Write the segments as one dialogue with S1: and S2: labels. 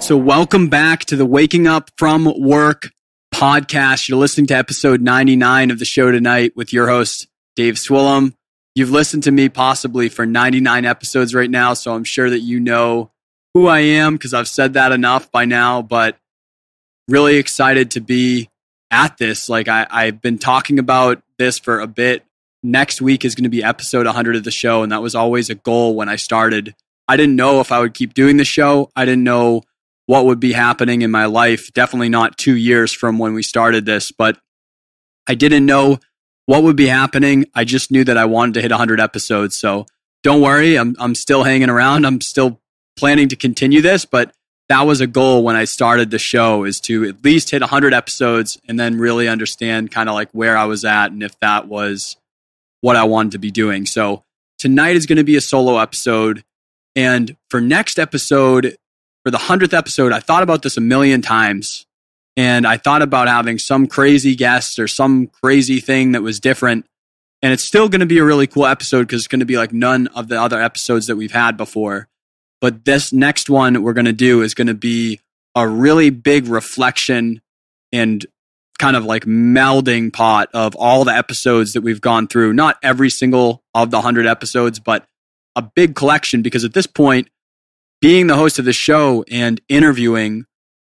S1: So welcome back to the Waking Up From Work podcast. You're listening to episode 99 of the show tonight with your host, Dave Swillum. You've listened to me possibly for 99 episodes right now, so I'm sure that you know who I am because I've said that enough by now, but really excited to be at this. Like I've been talking about this for a bit. Next week is going to be episode 100 of the show, and that was always a goal when I started. I didn't know if I would keep doing the show. I didn't know what would be happening in my life. Definitely not 2 years from when we started this, but I didn't know what would be happening. I just knew that I wanted to hit 100 episodes. So don't worry, I'm still hanging around. I'm still planning to continue this, but that was a goal when I started the show, is to at least hit 100 episodes and then really understand kind of like where I was at and if that was what I wanted to be doing. So tonight is going to be a solo episode. And for next episode, for the 100th episode, I thought about this a million times, and I thought about having some crazy guest or some crazy thing that was different. And it's still going to be a really cool episode because it's going to be like none of the other episodes that we've had before. But this next one we're going to do is going to be a really big reflection and kind of like melding pot of all the episodes that we've gone through. Not every single of the 100 episodes, but a big collection, because at this point, being the host of the show and interviewing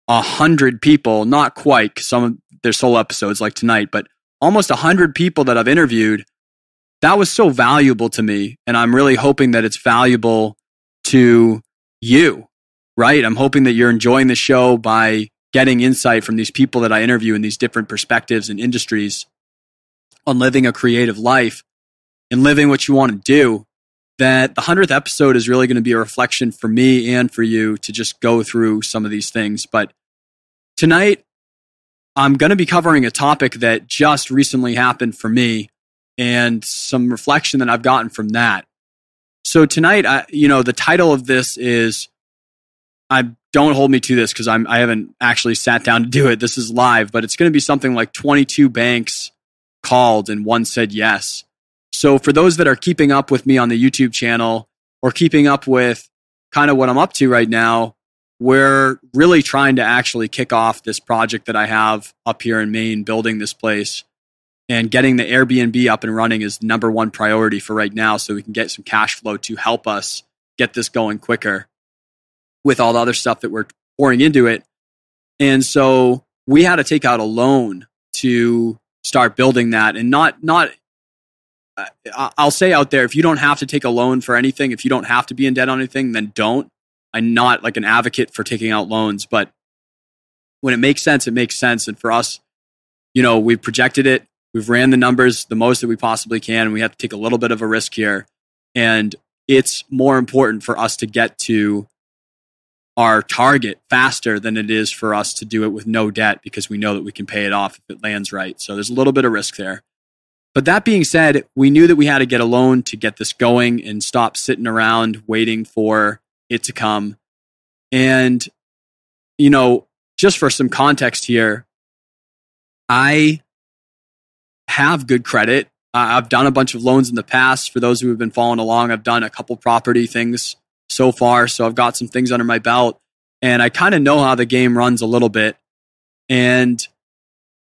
S1: 100 people, not quite, because some of their solo episodes like tonight, but almost 100 people that I've interviewed, that was so valuable to me. And I'm really hoping that it's valuable to you, right? I'm hoping that you're enjoying the show by getting insight from these people that I interview in these different perspectives and industries on living a creative life and living what you want to do. That the 100th episode is really going to be a reflection for me and for you to just go through some of these things. But tonight, I'm going to be covering a topic that just recently happened for me and some reflection that I've gotten from that. So tonight, the title of this is, don't hold me to this because I haven't actually sat down to do it. This is live, but it's going to be something like 22 banks called and one said yes. So for those that are keeping up with me on the YouTube channel or keeping up with kind of what I'm up to right now, we're really trying to actually kick off this project that I have up here in Maine, building this place, and getting the Airbnb up and running is number one priority for right now, so we can get some cash flow to help us get this going quicker with all the other stuff that we're pouring into it. And so we had to take out a loan to start building that, and I'll say out there, if you don't have to take a loan for anything, if you don't have to be in debt on anything, then don't. I'm not like an advocate for taking out loans, but when it makes sense, it makes sense. And for us, we've projected it. We've ran the numbers the most that we possibly can. And we have to take a little bit of a risk here. And it's more important for us to get to our target faster than it is for us to do it with no debt, because we know that we can pay it off if it lands right. So there's a little bit of risk there. But that being said, we knew that we had to get a loan to get this going and stop sitting around waiting for it to come. And, just for some context here, I have good credit. I've done a bunch of loans in the past. For those who have been following along, I've done a couple property things so far. So I've got some things under my belt, and I kind of know how the game runs a little bit. And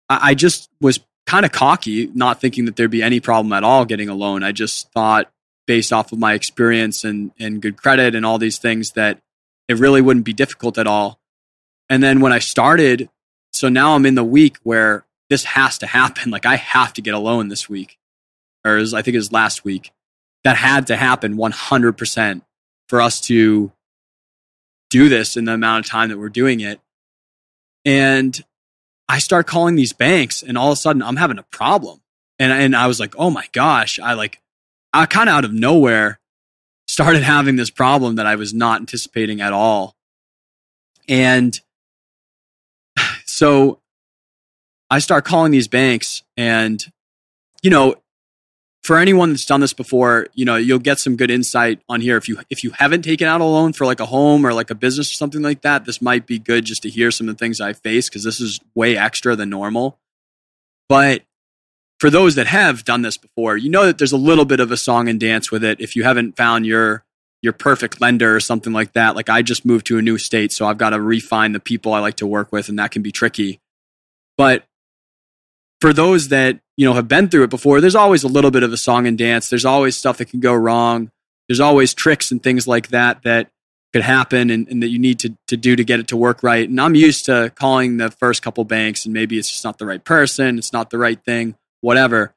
S1: I just was kind of cocky, not thinking that there'd be any problem at all getting a loan. I just thought, based off of my experience and good credit and all these things, that it really wouldn't be difficult at all. And then when I started, so now I'm in the week where this has to happen. Like I have to get a loan this week, or I think it was last week. That had to happen 100% for us to do this in the amount of time that we're doing it. And I start calling these banks, and all of a sudden I'm having a problem. And I was like, oh my gosh, I kind of out of nowhere started having this problem that I was not anticipating at all. And so I start calling these banks, and, for anyone that's done this before, you'll get some good insight on here. If you haven't taken out a loan for like a home or like a business or something like that, this might be good just to hear some of the things I face, because this is way extra than normal. But for those that have done this before, that there's a little bit of a song and dance with it if you haven't found your your perfect lender or something like that. Like I just moved to a new state, so I've got to refine the people I like to work with, and that can be tricky. But for those that, have been through it before, there's always a little bit of a song and dance. There's always stuff that can go wrong. There's always tricks and things like that could happen and that you need to do to get it to work right. And I'm used to calling the first couple banks, and maybe it's just not the right person. It's not the right thing, whatever.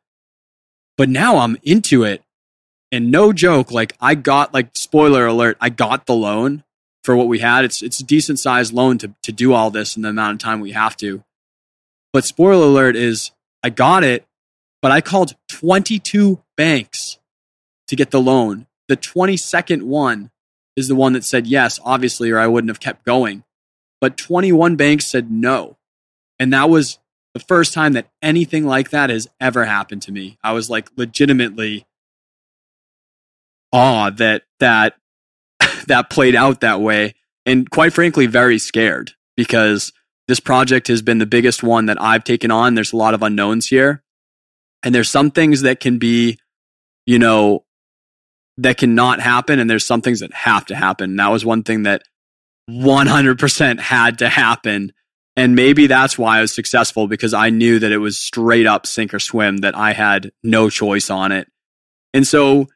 S1: But now I'm into it. And no joke, like I got, like, spoiler alert, I got the loan for what we had. It's a decent sized loan to do all this in the amount of time we have to. But spoiler alert is I got it, but I called 22 banks to get the loan. The 22nd one is the one that said yes, obviously, or I wouldn't have kept going. But 21 banks said no. And that was the first time that anything like that has ever happened to me. I was like legitimately awed that played out that way. And quite frankly, very scared, because this project has been the biggest one that I've taken on. There's a lot of unknowns here. And there's some things that can be, that cannot happen. And there's some things that have to happen. And that was one thing that 100% had to happen. And maybe that's why I was successful, because I knew that it was straight up sink or swim, that I had no choice on it. And so,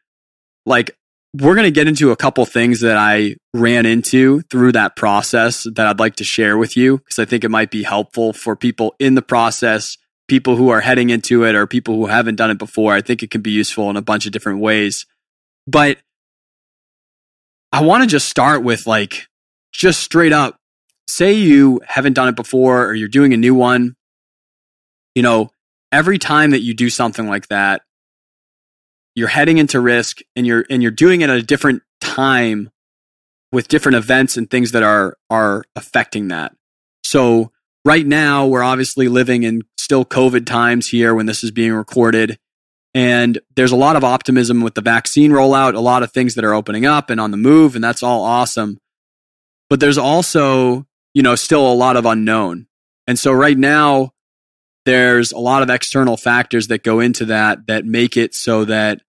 S1: like, we're going to get into a couple things that I ran into through that process that I'd like to share with you, because I think it might be helpful for people in the process, people who are heading into it, or people who haven't done it before. I think it can be useful in a bunch of different ways. But I want to just start with, like, just straight up, say you haven't done it before, or you're doing a new one. Every time that you do something like that, you're heading into risk, and you're doing it at a different time with different events and things that are affecting that. So right now, we're obviously living in still COVID times here when this is being recorded. And there's a lot of optimism with the vaccine rollout, a lot of things that are opening up and on the move, and that's all awesome. But there's also, still a lot of unknown. And so right now, there's a lot of external factors that go into that make it so that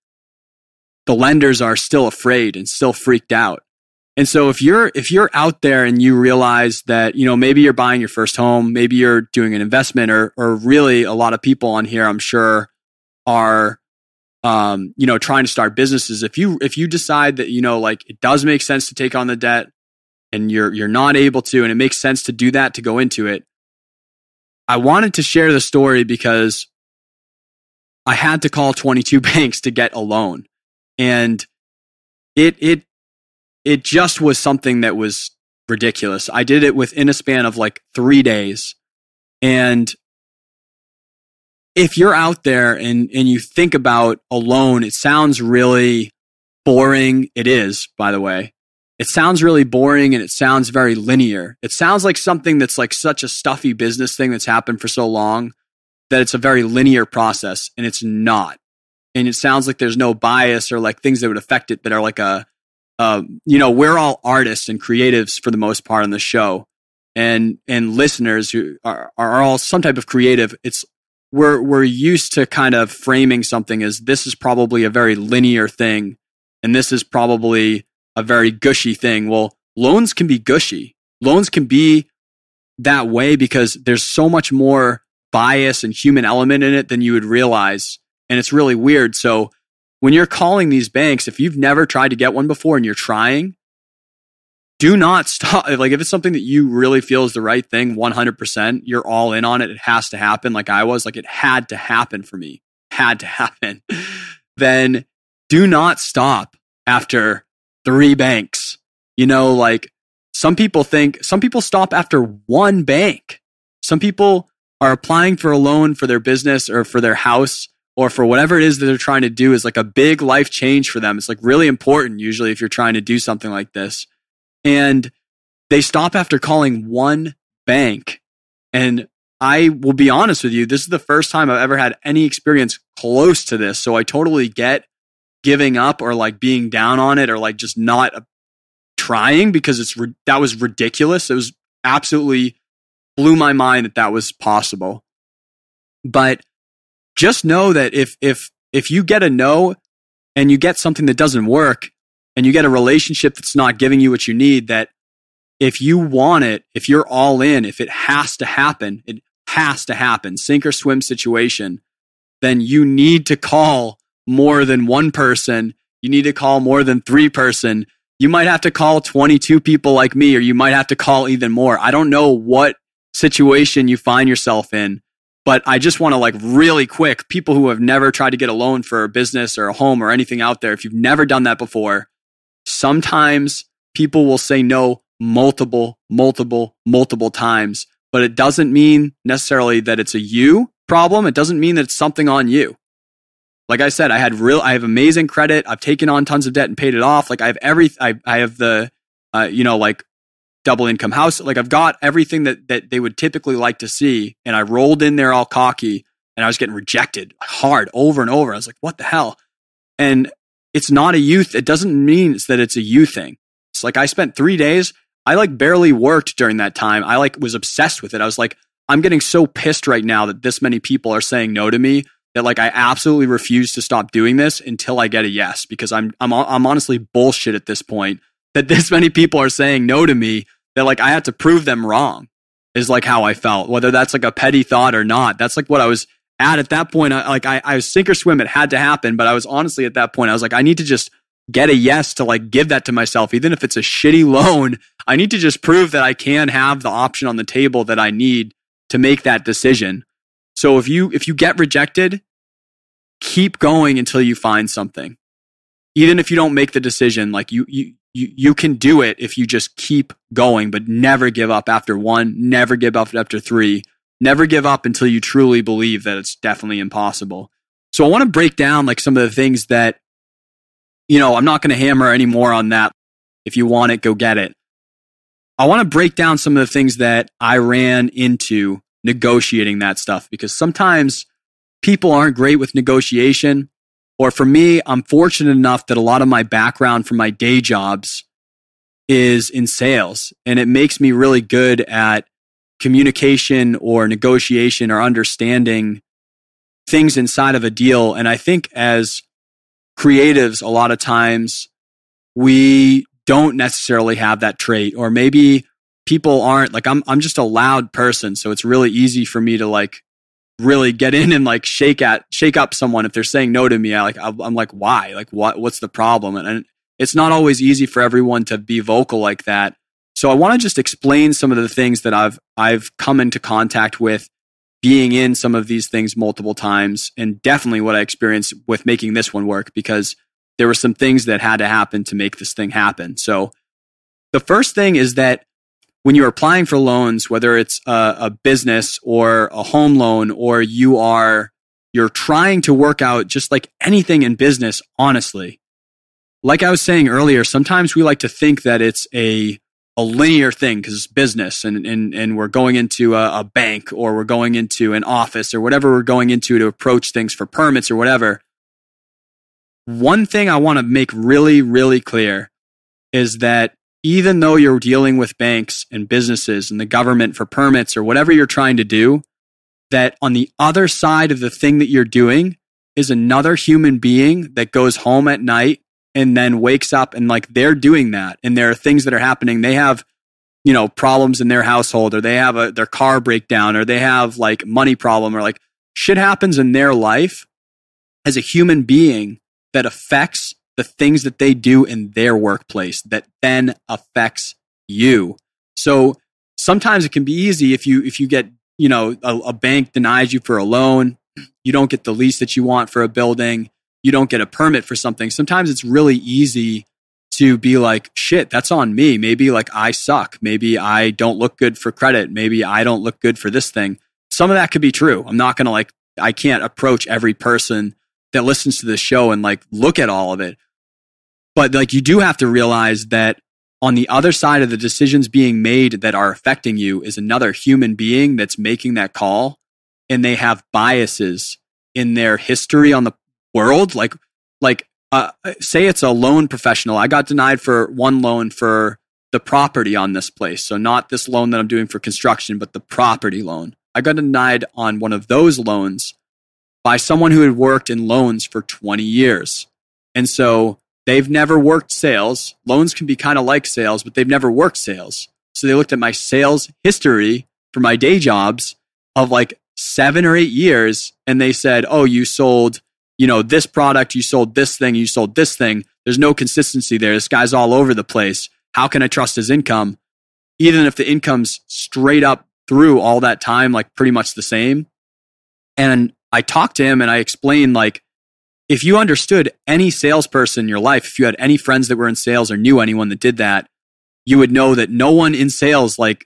S1: the lenders are still afraid and still freaked out. And so if you're out there and you realize that, maybe you're buying your first home, maybe you're doing an investment, or really a lot of people on here, I'm sure, are, trying to start businesses. If you decide that, it does make sense to take on the debt, and you're not able to, and it makes sense to do that, to go into it. I wanted to share the story because I had to call 22 banks to get a loan. And it just was something that was ridiculous. I did it within a span of like 3 days. And if you're out there and you think about a loan, it sounds really boring. It is, by the way. It sounds really boring, and it sounds very linear. It sounds like something that's like such a stuffy business thing that's happened for so long that it's a very linear process, and it's not. And it sounds like there's no bias or like things that would affect it that are like we're all artists and creatives for the most part on the show, and listeners who are all some type of creative. We're used to kind of framing something as this is probably a very linear thing, and this is probably a very gushy thing. Well, loans can be gushy. Loans can be that way because there's so much more bias and human element in it than you would realize. And it's really weird. So when you're calling these banks, if you've never tried to get one before and you're trying, do not stop. Like, if it's something that you really feel is the right thing, 100%, you're all in on it. It has to happen. Like I was, like, it had to happen for me. Had to happen. Then do not stop after 3 banks. Like some people stop after 1 bank. Some people are applying for a loan for their business or for their house or for whatever it is that they're trying to do is like a big life change for them. It's like really important usually if you're trying to do something like this. And they stop after calling 1 bank. And I will be honest with you, this is the first time I've ever had any experience close to this. So I totally get giving up or like being down on it or like just not trying, because that was ridiculous. It was absolutely blew my mind that was possible. But just know that if you get a no and you get something that doesn't work, and you get a relationship that's not giving you what you need, that if you want it, if you're all in, if it has to happen, sink or swim situation, then you need to call more than one person. You need to call more than 3 person. You might have to call 22 people like me, or you might have to call even more. I don't know what situation you find yourself in, but I just want to like really quick, people who have never tried to get a loan for a business or a home or anything out there, if you've never done that before, sometimes people will say no multiple times, but it doesn't mean necessarily that it's a you problem. It doesn't mean that it's something on you. Like I said, I have amazing credit. I've taken on tons of debt and paid it off. Like I have the, like double income house. Like I've got everything that they would typically like to see. And I rolled in there all cocky and I was getting rejected hard over and over. I was like, what the hell? And it's not a youth. It doesn't mean that it's a you thing. It's like I spent 3 days. I like barely worked during that time. I like was obsessed with it. I was like, I'm getting so pissed right now that this many people are saying no to me that like I absolutely refuse to stop doing this until I get a yes, because I'm honestly bullshit at this point that this many people are saying no to me, that like I have to prove them wrong, is like how I felt. Whether that's like a petty thought or not, that's like what I was at that point. I was sink or swim. It had to happen, but I was honestly at that point, I was like, I need to just get a yes to like give that to myself, even if it's a shitty loan. I need to just prove that I can have the option on the table that I need to make that decision. So if you get rejected, keep going until you find something. Even if you don't make the decision, like you can do it if you just keep going, but never give up after 1, never give up after 3, never give up until you truly believe that it's definitely impossible. So I want to break down like some of the things that, I'm not going to hammer any more on that. If you want it, go get it. I want to break down some of the things that I ran into negotiating that stuff, because sometimes people aren't great with negotiation. Or for me, I'm fortunate enough that a lot of my background from my day jobs is in sales, and it makes me really good at communication or negotiation or understanding things inside of a deal. And I think as creatives, a lot of times we don't necessarily have that trait, or maybe people aren't like, I'm just a loud person. So it's really easy for me to like really get in and like shake up someone if they're saying no to me. I'm like, why? Like what's the problem? And it's not always easy for everyone to be vocal like that. So I want to just explain some of the things that I've come into contact with being in some of these things multiple times, and definitely what I experienced with making this one work, because there were some things that had to happen to make this thing happen. So the first thing is that when you're applying for loans, whether it's a business or a home loan, or you're trying to work out just like anything in business, honestly, like I was saying earlier, sometimes we like to think that it's a linear thing because it's business, and we're going into a bank, or we're going into an office, or whatever we're going into to approach things for permits or whatever. One thing I want to make really, really clear is that even though you're dealing with banks and businesses and the government for permits or whatever you're trying to do, that on the other side of the thing that you're doing is another human being that goes home at night and then wakes up, and like they're doing that. And there are things that are happening. They have, problems in their household, or they have their car breakdown, or they have like money problem, or like shit happens in their life as a human being that affects the things that they do in their workplace that then affects you. So sometimes it can be easy if you get, a bank denies you for a loan, you don't get the lease that you want for a building, you don't get a permit for something. Sometimes it's really easy to be like, shit, that's on me. Maybe like I suck. Maybe I don't look good for credit. Maybe I don't look good for this thing. Some of that could be true. I'm not going to I can't approach every person that listens to this show and like look at all of it. But like you do have to realize that on the other side of the decisions being made that are affecting you is another human being that's making that call, and they have biases in their history on the world. Say it's a loan professional. I got denied for one loan for the property on this place. So not this loan that I'm doing for construction, but the property loan. I got denied on one of those loans by someone who had worked in loans for 20 years. And so they've never worked sales. Loans can be kind of like sales, but they've never worked sales. So they looked at my sales history for my day jobs of like 7 or 8 years. And they said, oh, you sold, this product, you sold this thing, you sold this thing. There's no consistency there. This guy's all over the place. How can I trust his income? Even if the income's straight up through all that time, like pretty much the same. And I talked to him and I explained, like, if you understood any salesperson in your life, if you had any friends that were in sales or knew anyone that did that, you would know that no one in sales, like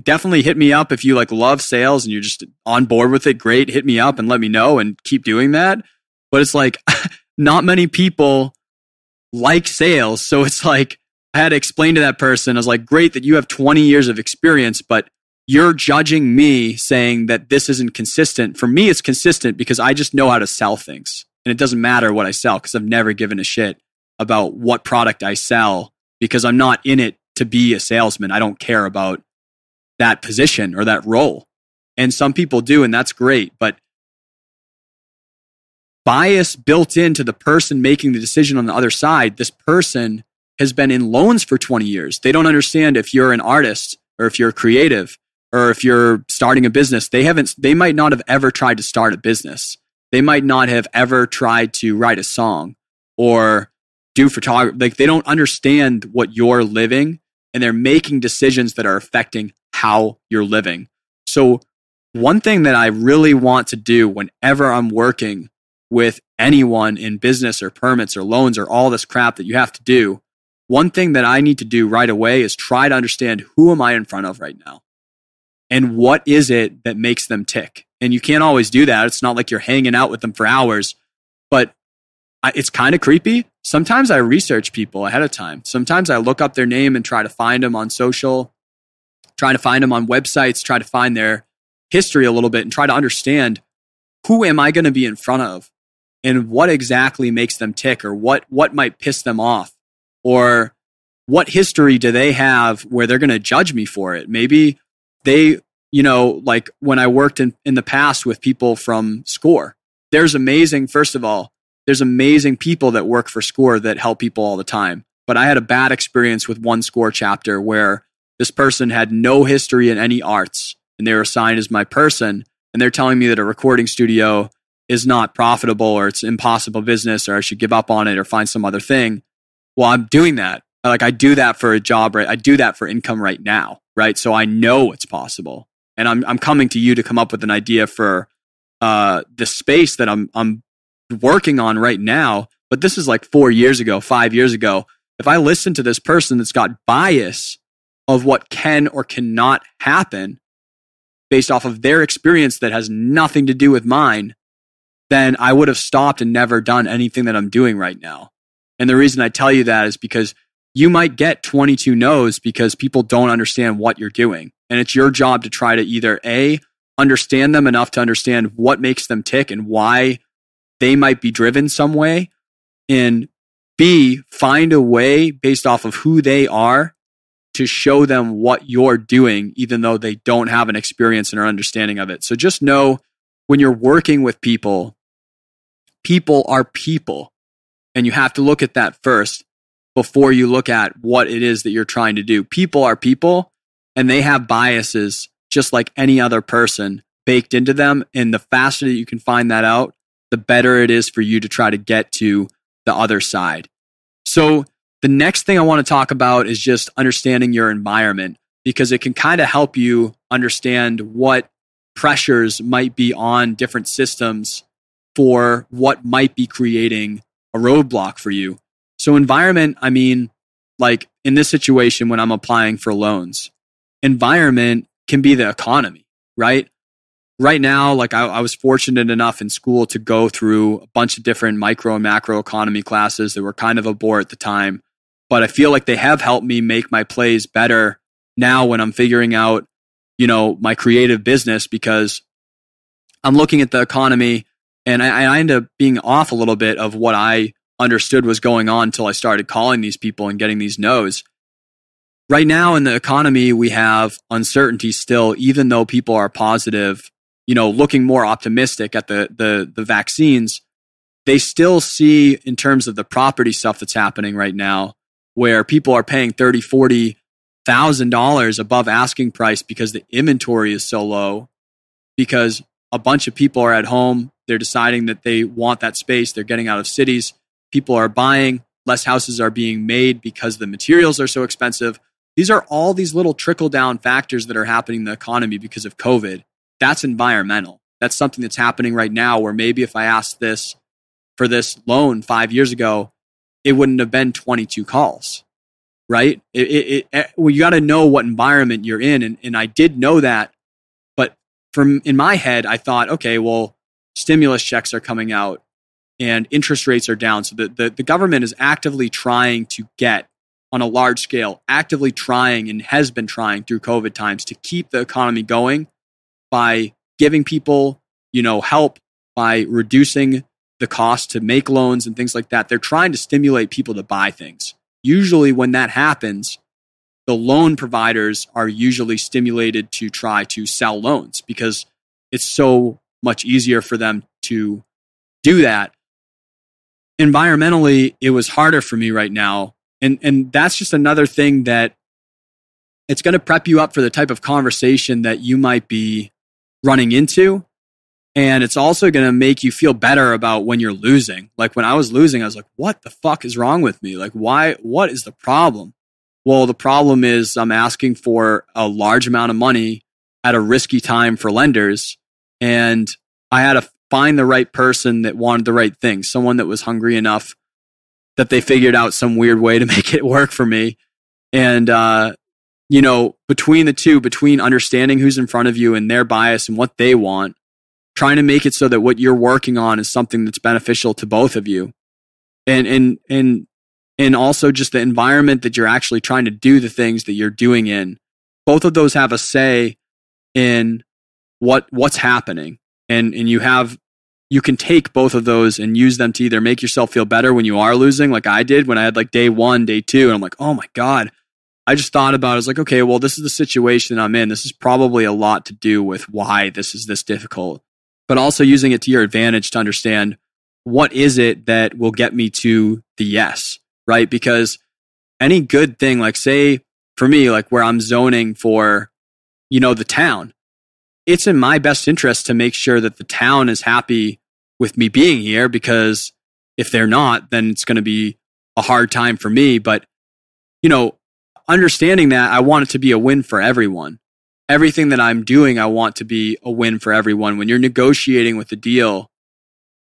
S1: definitely hit me up if you like love sales and you're just on board with it. Great. Hit me up and let me know and keep doing that. But it's like not many people like sales. So it's like I had to explain to that person, I was like, great that you have 20 years of experience, but you're judging me saying that this isn't consistent. For me, it's consistent because I just know how to sell things. And it doesn't matter what I sell because I've never given a shit about what product I sell because I'm not in it to be a salesman. I don't care about that position or that role. And some people do, and that's great. But bias built into the person making the decision on the other side, this person has been in loans for 20 years. They don't understand if you're an artist or if you're creative or if you're starting a business. They might not have ever tried to start a business. They might not have ever tried to write a song or do photography. Like they don't understand what you're living and they're making decisions that are affecting how you're living. So one thing that I really want to do whenever I'm working with anyone in business or permits or loans or all this crap that you have to do, one thing that I need to do right away is try to understand who am I in front of right now and what is it that makes them tick. And you can't always do that. It's not like you're hanging out with them for hours, but it's kind of creepy. Sometimes I research people ahead of time. Sometimes I look up their name and try to find them on social, try to find them on websites, try to find their history a little bit and try to understand who am I going to be in front of and what exactly makes them tick or what might piss them off or what history do they have where they're going to judge me for it. Maybe they, like when I worked in the past with people from SCORE, there's amazing people that work for SCORE that help people all the time. But I had a bad experience with one SCORE chapter where this person had no history in any arts and they were assigned as my person. And they're telling me that a recording studio is not profitable or it's impossible business or I should give up on it or find some other thing. Well, I'm doing that. Like I do that for a job, right? I do that for income right now, right? So I know it's possible. And I'm coming to you to come up with an idea for the space that I'm working on right now. But this is like 4 years ago, 5 years ago. If I listen to this person that's got bias of what can or cannot happen based off of their experience that has nothing to do with mine, then I would have stopped and never done anything that I'm doing right now. And the reason I tell you that is because you might get 22 no's because people don't understand what you're doing. And it's your job to try to either A, understand them enough to understand what makes them tick and why they might be driven some way, and B, find a way based off of who they are to show them what you're doing, even though they don't have an experience and or understanding of it. So just know when you're working with people, people are people. And you have to look at that first before you look at what it is that you're trying to do. People are people and they have biases just like any other person baked into them. And the faster that you can find that out, the better it is for you to try to get to the other side. So the next thing I want to talk about is just understanding your environment, because it can kind of help you understand what pressures might be on different systems for what might be creating a roadblock for you. So environment, I mean, like in this situation when I'm applying for loans, environment can be the economy, right? Right now, like I was fortunate enough in school to go through a bunch of different micro and macro economy classes that were kind of a bore at the time, but I feel like they have helped me make my plays better now when I'm figuring out, my creative business, because I'm looking at the economy and I end up being off a little bit of what I understood was going on until I started calling these people and getting these no's. Right now in the economy, we have uncertainty still, even though people are positive, looking more optimistic at the vaccines. they still see in terms of the property stuff that's happening right now, where people are paying $30,000-$40,000 above asking price because the inventory is so low, because a bunch of people are at home. They're deciding that they want that space. They're getting out of cities. People are buying. Less houses are being made because the materials are so expensive. These are all these little trickle-down factors that are happening in the economy because of COVID. That's environmental. That's something that's happening right now, where maybe if I asked this for this loan 5 years ago, it wouldn't have been 22 calls, right? Well, you got to know what environment you're in. And I did know that. But in my head, I thought, okay, well, stimulus checks are coming out and interest rates are down. So the government is actively trying to get on a large scale, actively trying and has been trying through COVID times to keep the economy going by giving people, help, by reducing the cost to make loans and things like that. They're trying to stimulate people to buy things. Usually when that happens, the loan providers are usually stimulated to try to sell loans because it's so much easier for them to do that. Environmentally, it was harder for me right now. And that's just another thing that it's going to prep you up for the type of conversation that you might be running into. And it's also going to make you feel better about when you're losing. Like when I was losing, I was like, what the fuck is wrong with me? Like, why? What is the problem? Well, the problem is I'm asking for a large amount of money at a risky time for lenders. And I had to find the right person that wanted the right thing. Someone that was hungry enough that they figured out some weird way to make it work for me. And, between the two, between understanding who's in front of you and their bias and what they want, trying to make it so that what you're working on is something that's beneficial to both of you. And also just the environment that you're actually trying to do the things that you're doing in. Both of those have a say in what's happening. And you can take both of those and use them to either make yourself feel better when you are losing, like I did when I had like day 1, day 2, and I'm like, oh my God. I just thought about it. I was like, okay, well, this is the situation I'm in. This is probably a lot to do with why this is this difficult. But also using it to your advantage to understand what is it that will get me to the yes, right? Because any good thing, like say for me, like where I'm zoning for, the town, it's in my best interest to make sure that the town is happy with me being here, because if they're not, then it's going to be a hard time for me. But, understanding that, I want it to be a win for everyone. Everything that I'm doing, I want to be a win for everyone. When you're negotiating with a deal,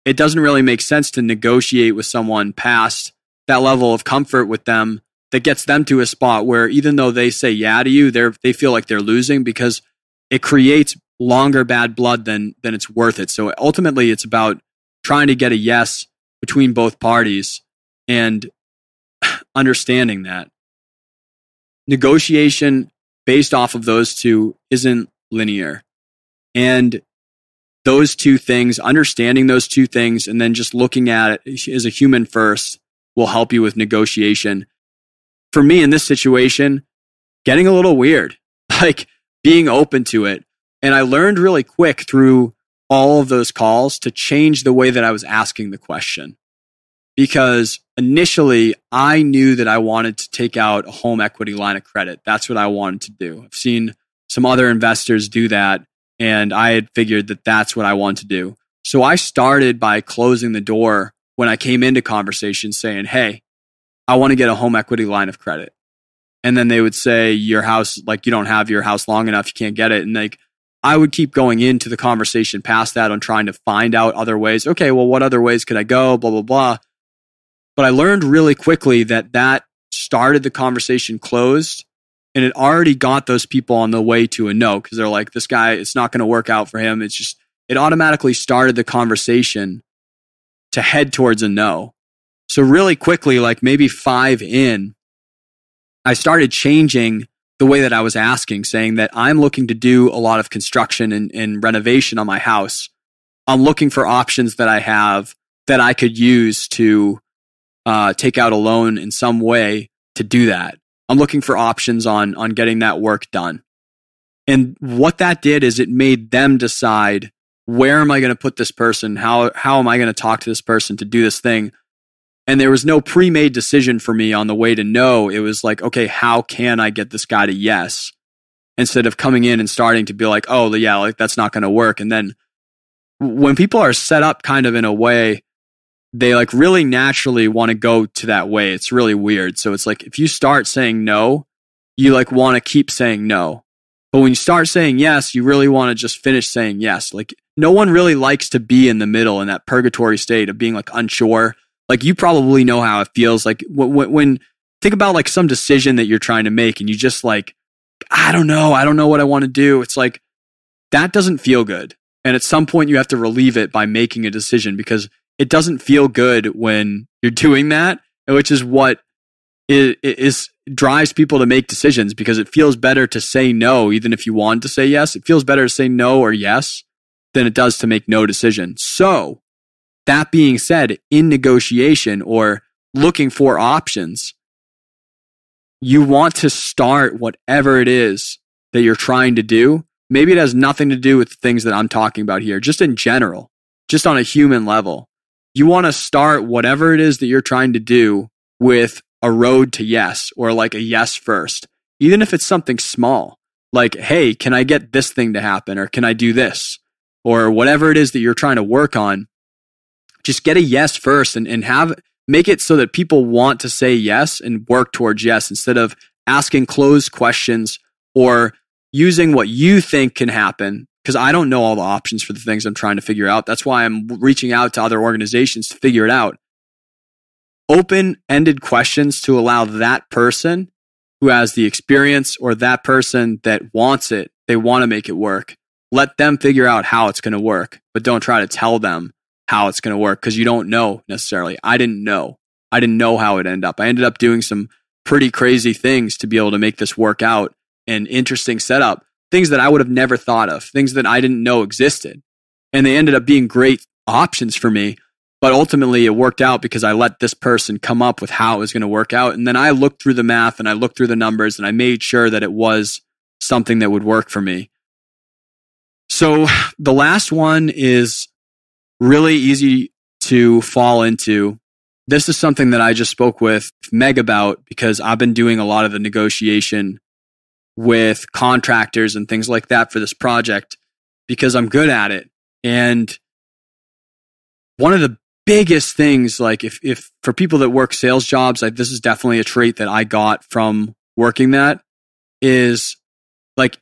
S1: it doesn't really make sense to negotiate with someone past that level of comfort with them that gets them to a spot where even though they say yeah to you, they feel like they're losing, because it creates longer bad blood than it's worth it. So ultimately, it's about trying to get a yes between both parties and understanding that. Negotiation based off of those two isn't linear. And those two things, understanding those two things, and then just looking at it as a human first will help you with negotiation. For me in this situation, getting a little weird, like being open to it. And I learned really quick through all of those calls to change the way that I was asking the question. Because initially, I knew that I wanted to take out a home equity line of credit. That's what I wanted to do. I've seen some other investors do that, and I had figured that that's what I wanted to do. So I started by closing the door when I came into conversation saying, hey, I want to get a home equity line of credit. And then they would say, your house, like you don't have your house long enough, you can't get it. And like, I would keep going into the conversation past that on trying to find out other ways. Okay, well, what other ways could I go? Blah, blah, blah. But I learned really quickly that started the conversation closed, and it already got those people on the way to a no, because they're like, this guy, it's not going to work out for him. It automatically started the conversation to head towards a no. So really quickly, like maybe 5 in, I started changing the way that I was asking, saying that I'm looking to do a lot of construction and renovation on my house. I'm looking for options that I have that I could use to take out a loan in some way to do that. I'm looking for options on getting that work done. And what that did is it made them decide where am I going to put this person? How am I going to talk to this person to do this thing? And there was no pre-made decision for me on the way to no. It was like, okay, how can I get this guy to yes? Instead of coming in and starting to be like, oh, yeah, like that's not going to work. And then when people are set up kind of in a way, they like really naturally want to go to that way. It's really weird. So it's like, if you start saying no, you like want to keep saying no. But when you start saying yes, you really want to just finish saying yes. Like no one really likes to be in the middle in that purgatory state of being like unsure. Like you probably know how it feels. Like when think about like some decision that you're trying to make and you just like, I don't know what I want to do. It's like, that doesn't feel good. And at some point you have to relieve it by making a decision because it doesn't feel good when you're doing that, which is what is drives people to make decisions because it feels better to say no, even if you want to say yes. It feels better to say no or yes than it does to make no decision. So that being said, in negotiation or looking for options, you want to start whatever it is that you're trying to do. Maybe it has nothing to do with the things that I'm talking about here, just in general, just on a human level. You want to start whatever it is that you're trying to do with a road to yes or like a yes first, even if it's something small, like, hey, can I get this thing to happen? Or can I do this? Or whatever it is that you're trying to work on, just get a yes first and make it so that people want to say yes and work towards yes instead of asking closed questions or using what you think can happen. Because I don't know all the options for the things I'm trying to figure out. That's why I'm reaching out to other organizations to figure it out. Open-ended questions to allow that person who has the experience or that person that wants it, they want to make it work. Let them figure out how it's going to work, but don't try to tell them how it's going to work because you don't know necessarily. I didn't know how it ended up. I ended up doing some pretty crazy things to be able to make this work out, an interesting setup, things that I would have never thought of, things that I didn't know existed. And they ended up being great options for me. But ultimately, it worked out because I let this person come up with how it was going to work out. And then I looked through the math and I looked through the numbers and I made sure that it was something that would work for me. So the last one is really easy to fall into. This is something that I just spoke with Meg about because I've been doing a lot of the negotiation with contractors and things like that for this project because I'm good at it. And one of the biggest things, like if for people that work sales jobs, like this is definitely a trait that I got from working that is like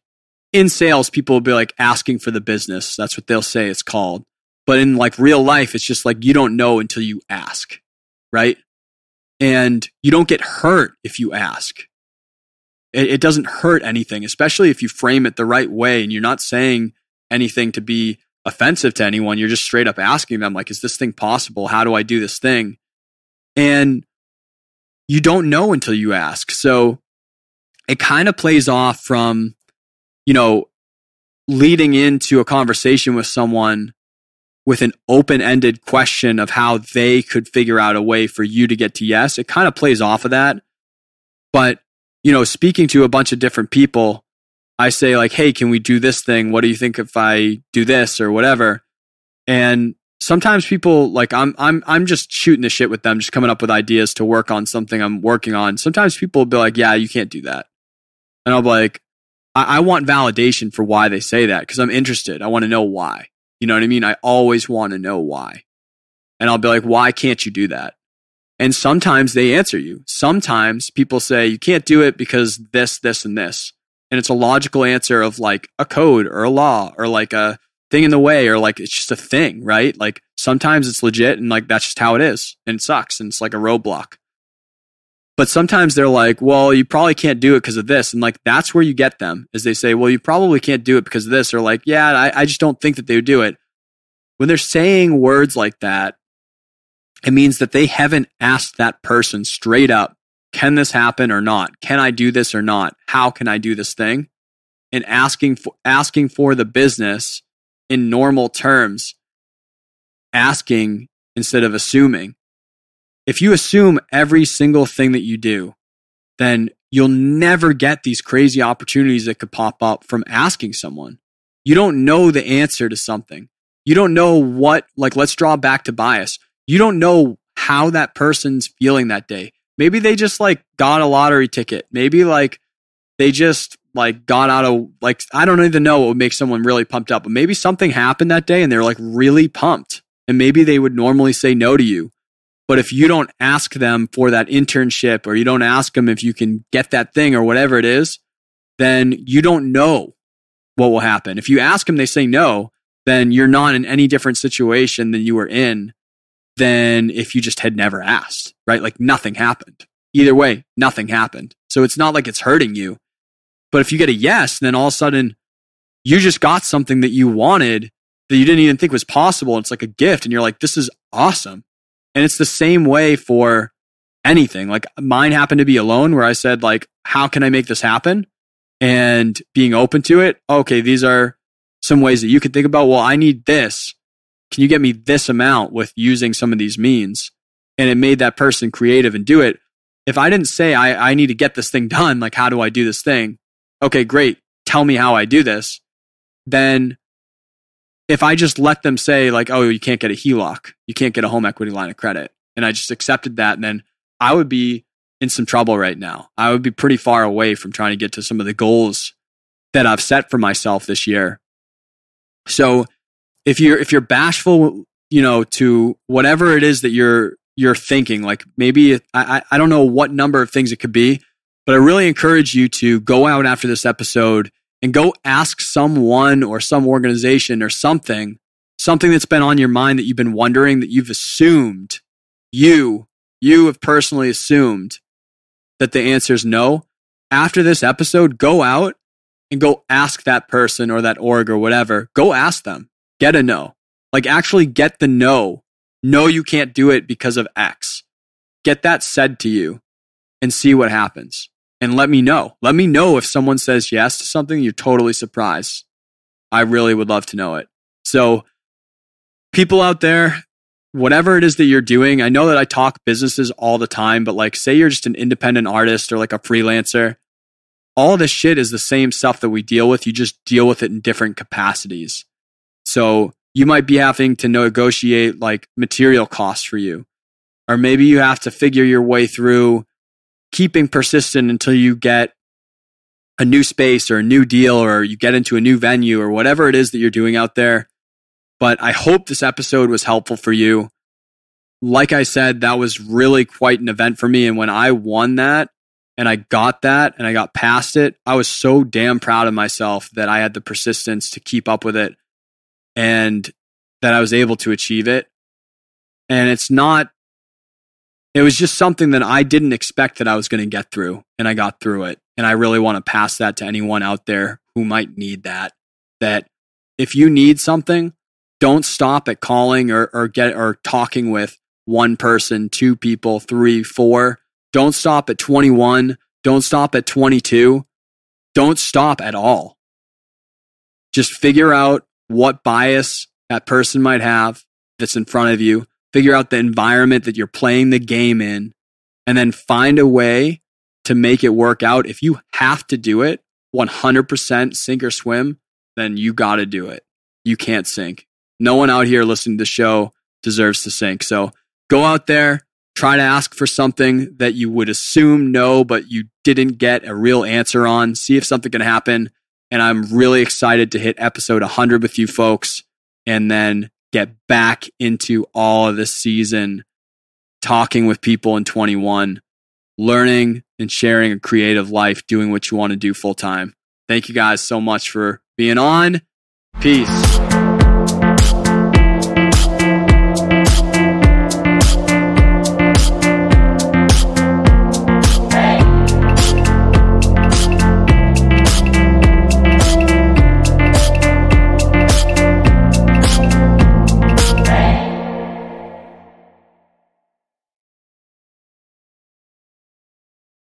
S1: in sales, people will be like asking for the business. That's what they'll say it's called. But in like real life, it's just like you don't know until you ask, right? And you don't get hurt if you ask. It doesn't hurt anything, especially if you frame it the right way and you're not saying anything to be offensive to anyone. You're just straight up asking them, like, is this thing possible? How do I do this thing? And you don't know until you ask. So it kind of plays off from, leading into a conversation with someone with an open-ended question of how they could figure out a way for you to get to yes. It kind of plays off of that. But speaking to a bunch of different people, I say like, hey, can we do this thing? What do you think if I do this or whatever? And sometimes people like, I'm just shooting the shit with them, just coming up with ideas to work on something I'm working on. Sometimes people will be like, yeah, you can't do that. And I'll be like, I want validation for why they say that because I'm interested. I want to know why. You know what I mean? I always want to know why. And I'll be like, why can't you do that? And sometimes they answer you. Sometimes people say, you can't do it because this, this, and this. And it's a logical answer of like a code or a law or like a thing in the way or like it's just a thing, right? Like sometimes it's legit and like that's just how it is and it sucks and it's like a roadblock. But sometimes they're like, well, you probably can't do it because of this. And like that's where you get them is they say, well, you probably can't do it because of this. Or like, yeah, I just don't think that they would do it. When they're saying words like that, it means that they haven't asked that person straight up, can this happen or not? Can I do this or not? How can I do this thing? And asking for the business in normal terms, asking instead of assuming. If you assume every single thing that you do, then you'll never get these crazy opportunities that could pop up from asking someone. You don't know the answer to something. You don't know what, like, let's draw back to bias. You don't know how that person's feeling that day. Maybe they just like got a lottery ticket. Maybe like they just like got out of, like, I don't even know what would make someone really pumped up, but maybe something happened that day and they're like really pumped. And maybe they would normally say no to you. But if you don't ask them for that internship, or you don't ask them if you can get that thing or whatever it is, then you don't know what will happen. If you ask them, they say no, then you're not in any different situation than you were in than if you just had never asked, right? Like nothing happened. Either way, nothing happened. So it's not like it's hurting you. But if you get a yes, then all of a sudden you just got something that you wanted that you didn't even think was possible. It's like a gift. And you're like, this is awesome. And it's the same way for anything. Like mine happened to be a loan where I said, like, how can I make this happen? And being open to it. Okay, these are some ways that you could think about. Well, I need this. Can you get me this amount with using some of these means? And it made that person creative and do it. If I didn't say, I need to get this thing done, like, how do I do this thing? Okay, great. Tell me how I do this. Then if I just let them say like, oh, you can't get a HELOC, you can't get a home equity line of credit, and I just accepted that, and then I would be in some trouble right now. I would be pretty far away from trying to get to some of the goals that I've set for myself this year. So if you're bashful, to whatever it is that you're thinking, like maybe I don't know what number of things it could be, but I really encourage you to go out after this episode and go ask someone or some organization or something that's been on your mind that you've been wondering, that you've assumed, you have personally assumed that the answer is no. After this episode, go out and go ask that person or that org or whatever. Go ask them. Get a no. Like actually get the no. No, you can't do it because of X. Get that said to you and see what happens. And let me know. Let me know if someone says yes to something you're totally surprised. I really would love to know it. So people out there, whatever it is that you're doing, I know that I talk businesses all the time, but like say you're just an independent artist or like a freelancer, all this shit is the same stuff that we deal with. You just deal with it in different capacities. So you might be having to negotiate like material costs for you. Or maybe you have to figure your way through keeping persistent until you get a new space or a new deal, or you get into a new venue or whatever it is that you're doing out there. But I hope this episode was helpful for you. Like I said, that was really quite an event for me. And when I won that and I got that and I got past it, I was so damn proud of myself that I had the persistence to keep up with it and that I was able to achieve it. And it was just something that I didn't expect that I was going to get through, and I got through it. And I really want to pass that to anyone out there who might need that if you need something, don't stop at calling or talking with one person, two people, 3, 4. Don't stop at 21. Don't stop at 22. Don't stop at all. Just figure out what bias that person might have that's in front of you. Figure out the environment that you're playing the game in, and then find a way to make it work out. If you have to do it 100% sink or swim, then you got to do it. You can't sink. No one out here listening to the show deserves to sink. So go out there, try to ask for something that you would assume no, but you didn't get a real answer on. See if something can happen. And I'm really excited to hit episode 100 with you folks, and then get back into all of this season, talking with people in 21, learning and sharing a creative life, doing what you want to do full time. Thank you guys so much for being on. Peace.